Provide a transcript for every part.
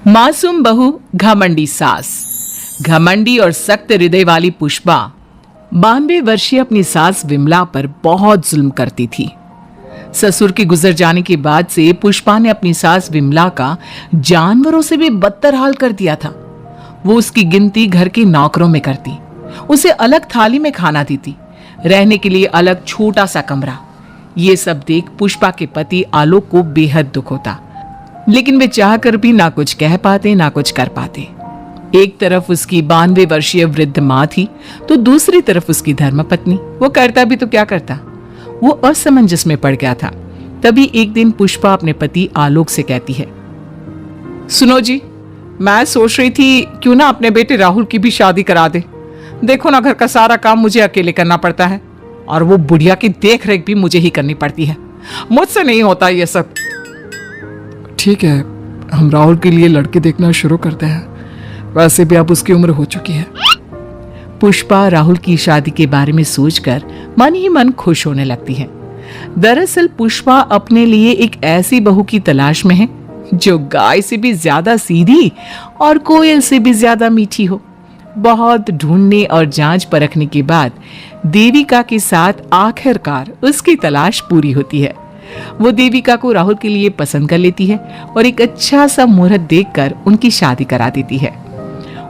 मासूम बहू घमंडी सास। घमंडी और सख्त हृदय वाली पुष्पा 92 वर्षीय अपनी सास विमला पर बहुत जुल्म करती थी। ससुर के गुजर जाने के बाद से पुष्पा ने अपनी सास विमला का जानवरों से भी बदतर हाल कर दिया था। वो उसकी गिनती घर के नौकरों में करती, उसे अलग थाली में खाना देती, रहने के लिए अलग छोटा सा कमरा। ये सब देख पुष्पा के पति आलोक को बेहद दुख होता, लेकिन वे चाहकर भी ना कुछ कह पाते ना कुछ कर पाते। एक तरफ उसकी 92 वर्षीय वृद्ध माँ थी, तो दूसरी तरफ उसकी धर्मपत्नी। वो करता भी तो क्या करता, वो असमंजस में पड़ गया था। तभी एक दिन पुष्पा अपने पति आलोक से कहती है, सुनो जी, मैं सोच रही थी क्यों ना अपने बेटे राहुल की भी शादी करा दे। देखो ना, घर का सारा काम मुझे अकेले करना पड़ता है और वो बुढ़िया की देख रेख भी मुझे ही करनी पड़ती है। मुझसे नहीं होता ये सब। ठीक है, हम राहुल के लिए लड़के देखना शुरू करते हैं। वैसे भी अब उसकी उम्र हो चुकी है। पुष्पा राहुल की शादी के बारे में सोचकर मन ही मन खुश होने लगती है। दरअसल पुष्पा अपने लिए एक ऐसी बहू की तलाश में है जो गाय से भी ज्यादा सीधी और कोयल से भी ज्यादा मीठी हो। बहुत ढूंढने और जांच परखने के बाद देविका के साथ आखिरकार उसकी तलाश पूरी होती है। वो देविका को राहुल के लिए पसंद कर लेती है और एक अच्छा सा मुहूर्त देखकर उनकी शादी करा देती है।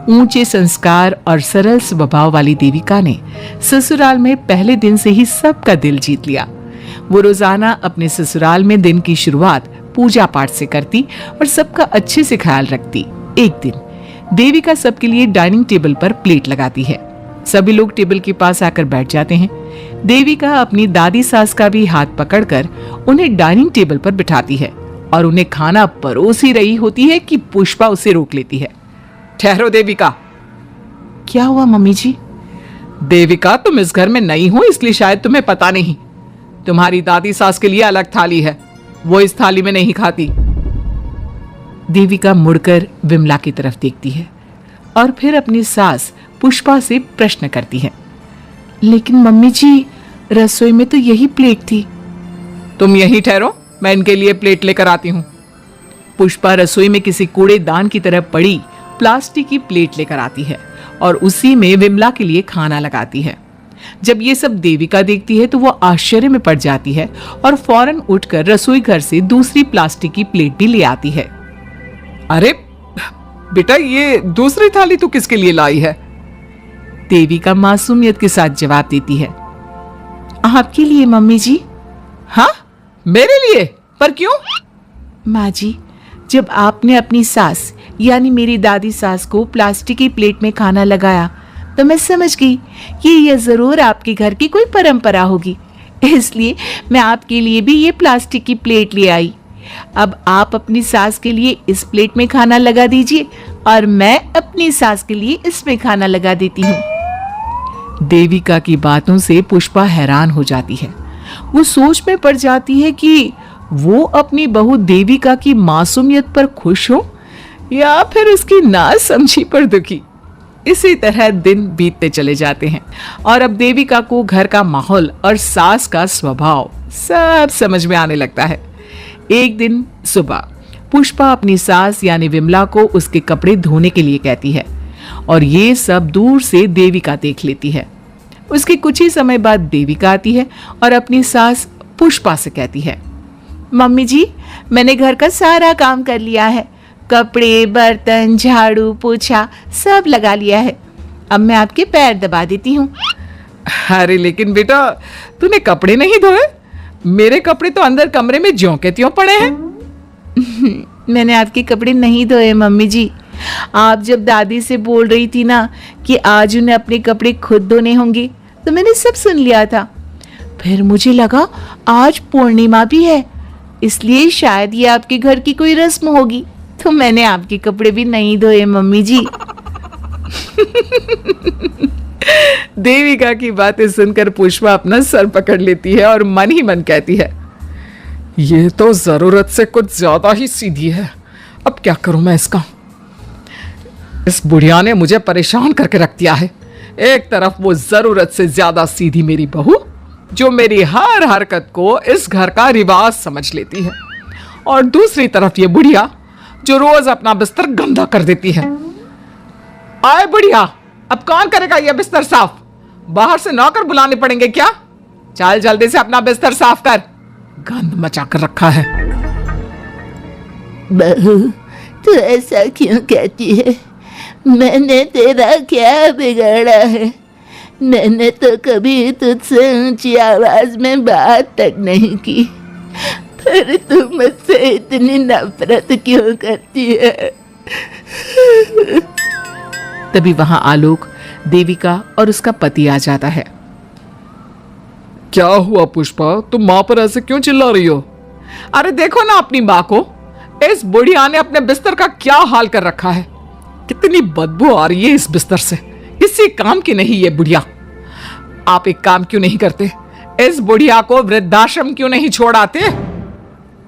ऊंचे संस्कार और सरल स्वभाव वाली देविका ने ससुराल में पहले दिन से ही सबका दिल जीत लिया। वो रोजाना अपने ससुराल में दिन की शुरुआत पूजा पाठ से करती और सबका अच्छे से ख्याल रखती। एक दिन देविका सबके लिए डाइनिंग टेबल पर प्लेट लगाती है। सभी लोग टेबल के पास आकर बैठ जाते हैं। देविका अपनी दादी सास का भी हाथ पकड़कर उन्हें डाइनिंग टेबल पर बिठाती है और उन्हें खाना परोस ही रही होती है कि पुष्पा उसे रोक लेती है। ठहरो देविका। क्या हुआ मम्मी जी? देविका, तुम इस घर में नई हो इसलिए शायद तुम्हें पता नहीं, तुम्हारी दादी सास के लिए अलग थाली है, वो इस थाली में नहीं खाती। देविका मुड़कर विमला की तरफ देखती है और फिर अपनी सास पुष्पा से प्रश्न करती है, लेकिन मम्मी जी, रसोई में तो यही प्लेट थी। तुम यहीं ठहरो, मैं इनके लिए प्लेट लेकर आती हूँ। पुष्पा रसोई में किसी कूड़ेदान की तरह पड़ी प्लास्टिक की प्लेट लेकर आती है और उसी में विमला के लिए खाना लगाती है। जब ये सब देविका देखती है तो वो आश्चर्य में पड़ जाती है और फौरन उठकर रसोई घर से दूसरी प्लास्टिक की प्लेट भी ले आती है। अरे बेटा, ये दूसरी थाली तो किसके लिए लाई है? देविका मासूमियत के साथ जवाब देती है, आपके लिए मम्मी जी। हाँ, मेरे लिए? पर क्यों? माँ जी, जब आपने अपनी सास यानी मेरी दादी सास को प्लास्टिक की प्लेट में खाना लगाया तो मैं समझ गई कि यह जरूर आपके घर की कोई परंपरा होगी, इसलिए मैं आपके लिए भी ये प्लास्टिक की प्लेट ले आई। अब आप अपनी सास के लिए इस प्लेट में खाना लगा दीजिए और मैं अपनी सास के लिए इसमें खाना लगा देती हूँ। देविका की बातों से पुष्पा हैरान हो जाती है। वो सोच में पड़ जाती है कि वो अपनी बहू देविका की मासूमियत पर खुश हो या फिर उसकी नासमझी पर दुखी। इसी तरह दिन बीतते चले जाते हैं और अब देविका को घर का माहौल और सास का स्वभाव सब समझ में आने लगता है। एक दिन सुबह पुष्पा अपनी सास यानी विमला को उसके कपड़े धोने के लिए कहती है और ये सब दूर से देविका देख लेती है। उसके कुछ ही समय बाद देविका आती है और अपनी सास पुष्पा से कहती है, मम्मी जी, मैंने घर का सारा काम कर लिया है, कपड़े, बर्तन, झाड़ू, पोछा सब लगा लिया है। अब मैं आपके पैर दबा देती हूँ। अरे लेकिन बेटा, तूने कपड़े नहीं धोए? मेरे कपड़े तो अंदर कमरे में ज्यों के त्यों पड़े हैं। मैंने आपके कपड़े नहीं धोए मम्मी जी। आप जब दादी से बोल रही थी ना कि आज उन्हें अपने कपड़े खुद धोने होंगे, तो मैंने सब सुन लिया था। फिर मुझे लगा आज पूर्णिमा भी है, इसलिए शायद ये आपके घर की कोई रस्म होगी, तो मैंने आपके कपड़े भी नहीं धोए मम्मी जी। देविका की बातें सुनकर पुष्पा अपना सर पकड़ लेती है और मन ही मन कहती है, ये तो जरूरत से कुछ ज्यादा ही सीधी है। अब क्या करूं मैं इसका? इस बुढ़िया ने मुझे परेशान करके रख दिया है। एक तरफ वो जरूरत से ज्यादा सीधी मेरी बहू, जो मेरी हर हरकत को इस घर का रिवाज समझ लेती है, और दूसरी तरफ ये बुढ़िया जो रोज अपना बिस्तर गंदा कर देती है। आए बुढ़िया, अब कौन करेगा यह बिस्तर साफ? बाहर से नौकर बुलाने पड़ेंगे क्या? चल जल्दी से अपना बिस्तर साफ कर, गंद मचा कर रखा है। बहू, तू ऐसा क्यों कहती है? मैंने तेरा क्या बिगाड़ा है? मैंने तो कभी तुझसे ऊंची आवाज में बात तक नहीं की, पर तू मुझसे इतनी नफरत क्यों करती है? तभी वहां आलोक, देविका और उसका पति आ जाता है। क्या हुआ पुष्पा, तुम माँ पर ऐसे क्यों चिल्ला रही हो? अरे देखो ना अपनी माँ को, इस बुढ़िया ने अपने बिस्तर का क्या हाल कर रखा है। कितनी बदबू आ रही है इस बिस्तर से, किसी काम की नहीं ये बुढ़िया। आप एक काम क्यों नहीं करते, इस बुढ़िया को वृद्धाश्रम क्यों नहीं छोड़ आते?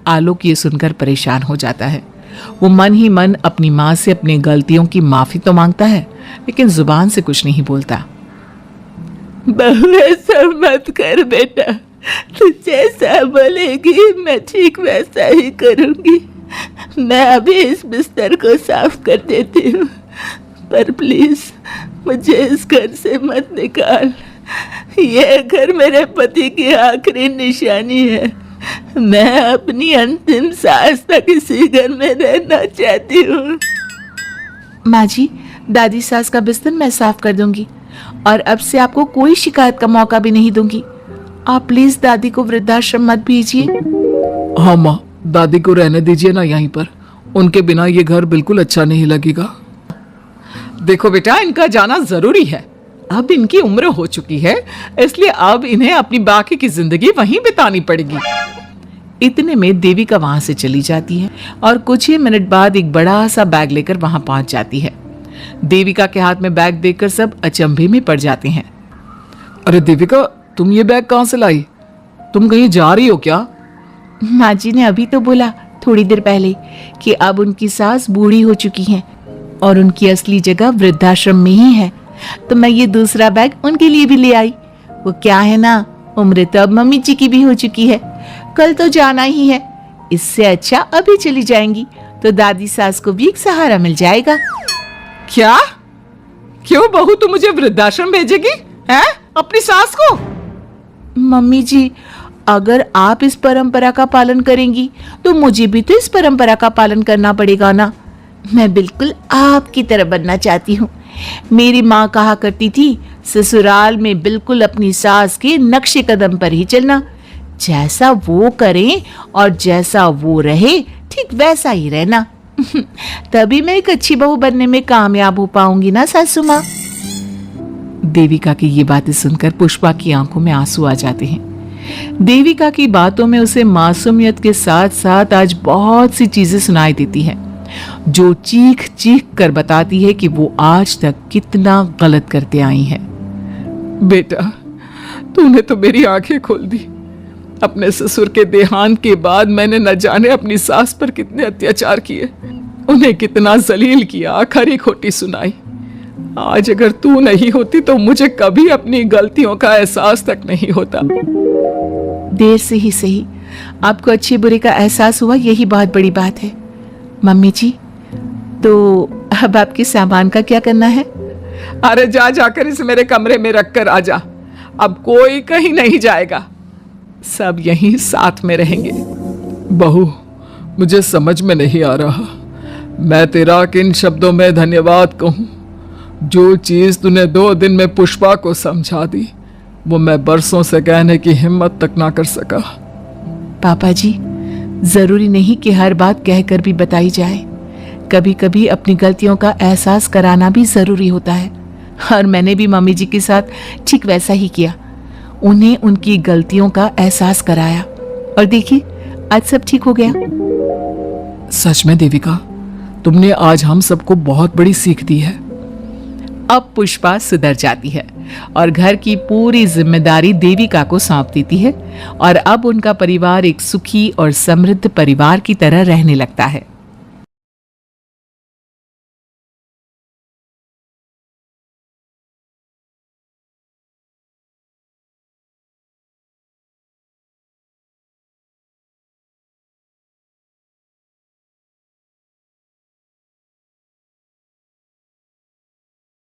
आलोक ये सुनकर परेशान हो जाता है। वो मन ही मन अपनी माँ से अपनी गलतियों की माफी तो मांगता है, लेकिन जुबान से कुछ नहीं बोलता। बहू, ऐसा मत कर बेटा, तू जैसा बोलेगी मैं ठीक वैसा ही करूंगी। मैं अभी इस बिस्तर को साफ कर देती हूँ, पर प्लीज मुझे इस घर से मत निकाल। यह घर मेरे पति की आखिरी निशानी है। मैं अपनी अंतिम सांस तक इसी घर में रहना चाहती हूँ। माँ जी, दादी सास का बिस्तर मैं साफ कर दूंगी और अब से आपको कोई शिकायत का मौका भी नहीं दूंगी। आप प्लीज दादी को वृद्धाश्रम मत भेजिए। हाँ माँ, दादी को रहने दीजिए ना यहीं पर, उनके बिना ये घर बिल्कुल अच्छा नहीं लगेगा। देखो बेटा, इनका जाना जरूरी है, अब इनकी उम्र हो चुकी है, इसलिए अब इन्हें अपनी बाकी की जिंदगी वहीं बितानी पड़ेगी। इतने में देविका वहां से चली जाती है और कुछ ही मिनट बाद एक बड़ा सा बैग लेकर वहां पहुंच जाती है। देविका के हाथ में बैग देखकर सब अचंभे में पड़ जाते हैं। अरे देविका, तुम ये बैग कहां से लाई? तुम कहीं जा रही हो क्या? माँ जी ने अभी तो बोला थोड़ी देर पहले कि अब उनकी सास बूढ़ी हो चुकी हैं और उनकी असली जगह वृद्धाश्रम में ही है, तो मैं ये दूसरा बैग उनके लिए भी ले आई। वो क्या है ना, उम्र तो अब मम्मी जी की भी हो चुकी है, कल तो जाना ही है। इससे अच्छा अभी चली जाएंगी तो दादी सास को भी एक सहारा मिल जाएगा। क्या? क्यों बहू, तू मुझे वृद्धाश्रम भेजेगी हैं, अपनी सास को? मम्मी जी, अगर आप इस परंपरा का पालन करेंगी तो मुझे भी तो इस परंपरा का पालन करना पड़ेगा ना। मैं बिल्कुल आपकी तरह बनना चाहती हूँ। मेरी माँ कहा करती थी, ससुराल में बिल्कुल अपनी सास के नक्शे कदम पर ही चलना, जैसा वो करें और जैसा वो रहे ठीक वैसा ही रहना। तभी मैं एक अच्छी बहू बनने में कामयाब हो पाऊंगी ना सासू माँ। देविका की ये बातें सुनकर पुष्पा की आंखों में आंसू आ जाते हैं। देविका की बातों में उसे मासूमियत के साथ साथ आज बहुत सी चीजें सुनाई देती हैं, जो चीख चीख कर बताती है कि वो आज तक कितना गलत करते आई है। बेटा, तूने तो मेरी आंखें खोल दी। अपने ससुर के देहांत के बाद मैंने न जाने अपनी सास पर कितने अत्याचार किए, उन्हें कितना जलील किया, खरी खोटी सुनाई। आज अगर तू नहीं होती तो मुझे कभी अपनी गलतियों का एहसास तक नहीं होता। देर से ही सही आपको अच्छे बुरे का एहसास हुआ, यही बहुत बड़ी बात है। मम्मी जी, तो अब आपके सामान का क्या करना है? अरे जा जाकर इसे मेरे कमरे में रखकर आ जा। अब कोई कहीं नहीं जाएगा, सब यहीं साथ में रहेंगे। बहू, मुझे समझ में नहीं आ रहा मैं तेरा किन शब्दों में धन्यवाद कहूं। जो चीज तूने 2 दिन में पुष्पा को समझा दी, वो मैं बरसों से कहने की हिम्मत तक ना कर सका। पापा जी, जरूरी नहीं कि हर बात कहकर भी बताई जाए, कभी कभी अपनी गलतियों का एहसास कराना भी जरूरी होता है। और मैंने भी मम्मी जी के साथ ठीक वैसा ही किया, उन्हें उनकी गलतियों का एहसास कराया और देखिए आज सब ठीक हो गया। सच में देविका, तुमने आज हम सबको बहुत बड़ी सीख दी है। अब पुष्पा सुधर जाती है और घर की पूरी जिम्मेदारी देविका को सौंप देती है और अब उनका परिवार एक सुखी और समृद्ध परिवार की तरह रहने लगता है।